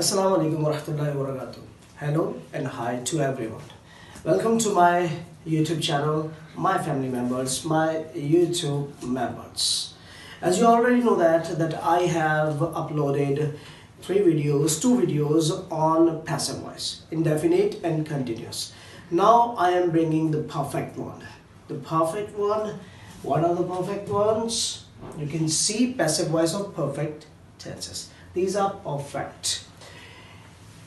Assalamu alaikum warahmatullahi wabarakatuh. Hello and hi to everyone. Welcome to my YouTube channel, my family members, my YouTube members. As you already know that I have uploaded two videos on passive voice, indefinite and continuous. Now I am bringing the perfect one. The perfect one. What are the perfect ones? You can see passive voice of perfect tenses. These are perfect.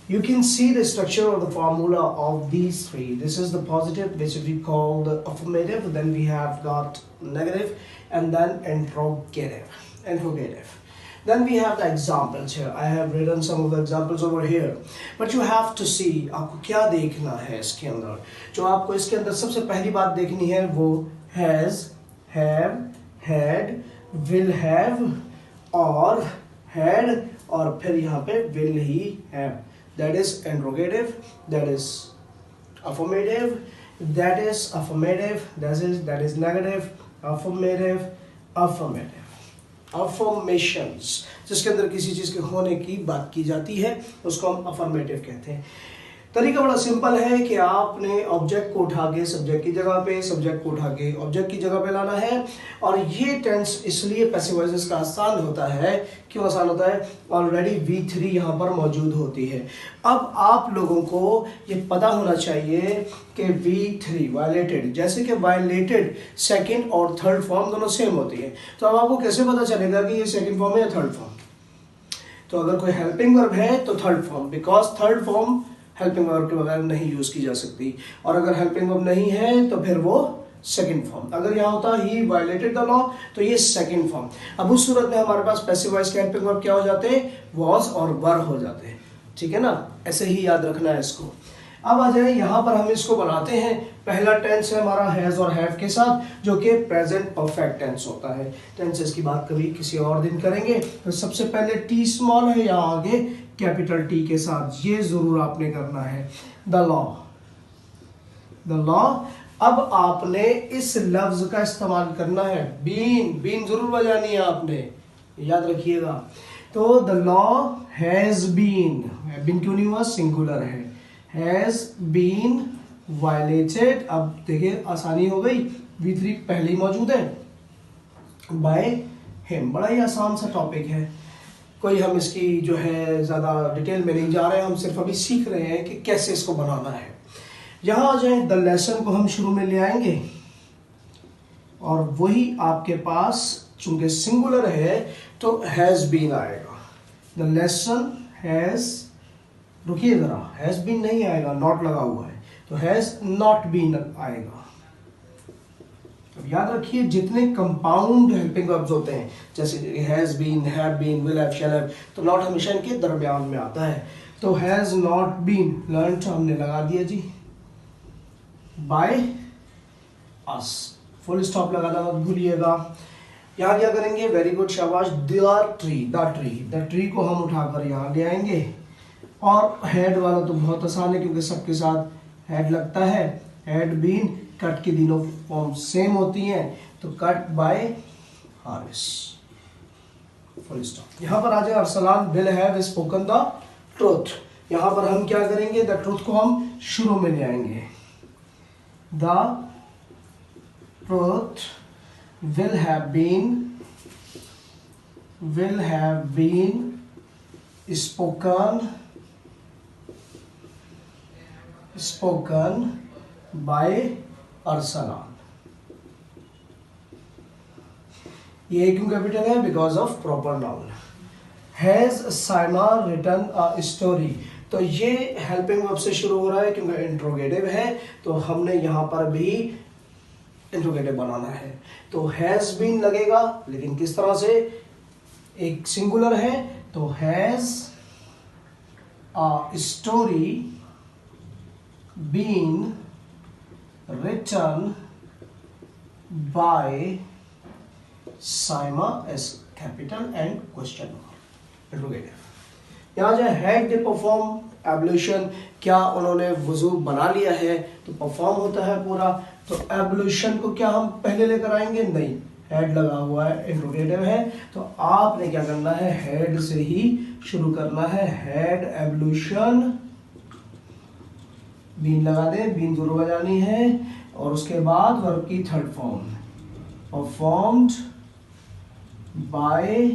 You can see the structure or the formula of these three. This is the positive, which we call the affirmative. Then we have got negative, and then interrogative. Then we have the examples here. I have written some of the examples over here. But you have to see, आपको क्या देखना है इसके अंदर. जो आपको इसके अंदर सबसे पहली बात देखनी है वो has, have, had, will have और had और फिर यहाँ पे will he have. That is interrogative, that is affirmative, that is affirmative, that is negative, affirmative, affirmations. जिसके अंदर किसी चीज़ के होने की बात की जाती है उसको हम affirmative कहते हैं. तरीका बड़ा सिंपल है कि आपने ऑब्जेक्ट को उठा के सब्जेक्ट की जगह पे, सब्जेक्ट को उठा के ऑब्जेक्ट की जगह पे लाना है. और ये टेंस इसलिए पैसिव वॉइस का आसान होता है. क्यों आसान होता है? ऑलरेडी V3 यहाँ पर मौजूद होती है. अब आप लोगों को ये पता होना चाहिए कि V3 वायलेटेड, जैसे कि वायलेटेड सेकेंड और थर्ड फॉर्म दोनों सेम होती है. तो अब आपको कैसे पता चलेगा कि ये सेकेंड फॉर्म है या थर्ड फॉर्म? तो अगर कोई हेल्पिंग वर्ब है तो third form, because third form helping verb के बगैर नहीं यूज की जा सकती. और अगर हेल्पिंग वर्ब नहीं है तो फिर वो सेकंड फॉर्म. अगर यहाँ होता ही वायलेटेड द लॉ तो ये सेकंड फॉर्म. अब उस सूरत में हमारे पास पैसिव वॉइस के हेल्पिंग वर्ब क्या हो जाते हैं? वॉज और वर हो जाते हैं. ठीक है ना? ऐसे ही याद रखना है इसको. अब आ जाए यहाँ पर हम इसको बनाते हैं. पहला टेंस है हमारा हैज और हैव के साथ, जो कि प्रेजेंट परफेक्ट टेंस होता है. टेंसेस की बात कभी किसी और दिन करेंगे. तो सबसे पहले टी स्मॉल है, यहाँ आगे कैपिटल टी के साथ. ये जरूर आपने करना है. The law. अब आपने इस लफ्ज का इस्तेमाल करना है. बीन जरूर बजानी है आपने, याद रखिएगा. तो द लॉ हैज बीन क्यों नहीं हुआ? सिंगुलर है. Has been violated. अब देखिए आसानी हो गई, V3 पहले ही मौजूद है. By him. बड़ा ही आसान सा टॉपिक है. कोई हम इसकी जो है ज़्यादा डिटेल में नहीं जा रहे हैं. हम सिर्फ अभी सीख रहे हैं कि कैसे इसको बनाना है. यहाँ आ जाए, द लेसन को हम शुरू में ले आएंगे और वही आपके पास चूंकि सिंगुलर है तो हैज़ बीन आएगा. द लेसन हैज़, रुकिए ज़रा, हैज़ बीन नहीं आएगा, नॉट लगा हुआ है, तो हैज़ नॉट बीन आएगा. अब याद रखिए जितने कंपाउंड हेल्पिंग वर्ब्स होते हैं, जैसे has been, have been, will have, shall have, तो नॉट हमेशा इनके दरमियान में आता है. तो हैज़ नॉट बीन लर्न्ड हमने लगा दिया जी बाय अस. फुल स्टॉप लगाना मत भूलिएगा. यहाँ क्या करेंगे? वेरी गुड, शाबाश. द ट्री को हम उठाकर यहाँ ले आएंगे. और हेड वाला तो बहुत आसान है क्योंकि सबके साथ हेड लगता है. हेड बीन, कट की तीनों फॉर्म सेम होती हैं, तो cut by Haris. Full stop. यहाँ पर आ जाए, Arsalan will have spoken the truth. यहाँ पर हम क्या करेंगे? द ट्रूथ को हम शुरू में ले आएंगे. The truth will have been spoken by Arsalan. ये क्यों कैपिटल है? Because of proper noun. Has Saima written a story. तो ये हेल्पिंग वर्ब से शुरू हो रहा है क्योंकि इंट्रोगेटिव है, तो हमने यहाँ पर भी इंट्रोगेटिव बनाना है. तो हैज बीन लगेगा, लेकिन किस तरह से? एक सिंगुलर है तो has a story been written by Saima S capital and question mark. Interrogative. यहाँ जो हैड दे परफॉर्म एब्ल्यूशन, क्या उन्होंने वुजू बना लिया है? तो परफॉर्म होता है पूरा. तो एब्ल्यूशन को क्या हम पहले लेकर आएंगे? नहीं. हेड लगा हुआ है, इंट्रोगेटिव है, तो आपने क्या करना है, हेड से ही शुरू करना है। हेड एवोल्यूशन, बीन लगा दे, बीन जरूर बजानी है, और उसके बाद वर्ब की थर्ड फॉर्म, परफॉर्म्ड बाय,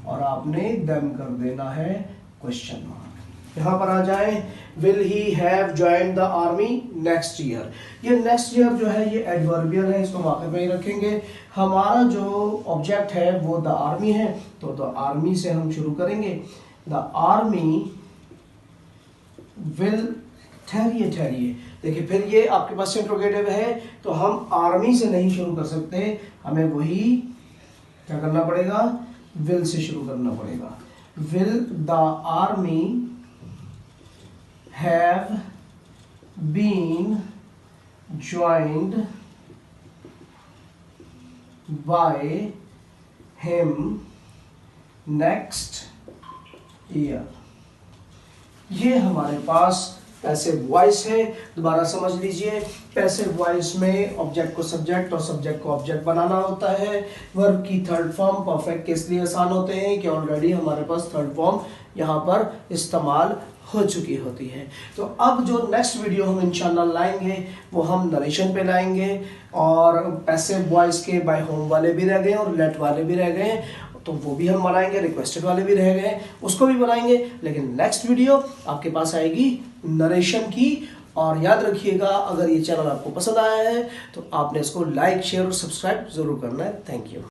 और आपने देम कर देना है क्वेश्चन मार्क। यहां पर आ जाए, will he have joined the army next year. ये नेक्स्ट ईयर जो है ये एडवर्बियल है, इसको वाकई में ही रखेंगे। हमारा जो ऑब्जेक्ट है वो द आर्मी है, तो द आर्मी से हम शुरू करेंगे। द आर्मी विल, ठहरिए ठहरिए, देखिए फिर ये आपके पास इंट्रोगेटिव है, तो हम आर्मी से नहीं शुरू कर सकते, हमें वही क्या करना पड़ेगा, विल से शुरू करना पड़ेगा। Will the army have been joined by him next year. ये हमारे पास पैसिव वॉइस है। दोबारा समझ लीजिए, पैसिव वॉइस में ऑब्जेक्ट को सब्जेक्ट और सब्जेक्ट को ऑब्जेक्ट बनाना होता है। वर्ब की थर्ड फॉर्म परफेक्ट के इसलिए आसान होते हैं कि ऑलरेडी हमारे पास थर्ड फॉर्म यहाँ पर इस्तेमाल हो चुकी होती है। तो अब जो नेक्स्ट वीडियो हम इंशाल्लाह लाएंगे वो हम नरेशन पे लाएंगे, और पैसिव वॉइस के बाय होम वाले भी रह गए और लेट वाले भी रह गए, तो वो भी हम बनाएंगे, रिक्वेस्टेड वाले भी रह गए, उसको भी बनाएंगे। लेकिन नेक्स्ट वीडियो आपके पास आएगी नरेशन की। और याद रखिएगा, अगर ये चैनल आपको पसंद आया है तो आपने इसको लाइक, शेयर और सब्सक्राइब जरूर करना है। Thank you.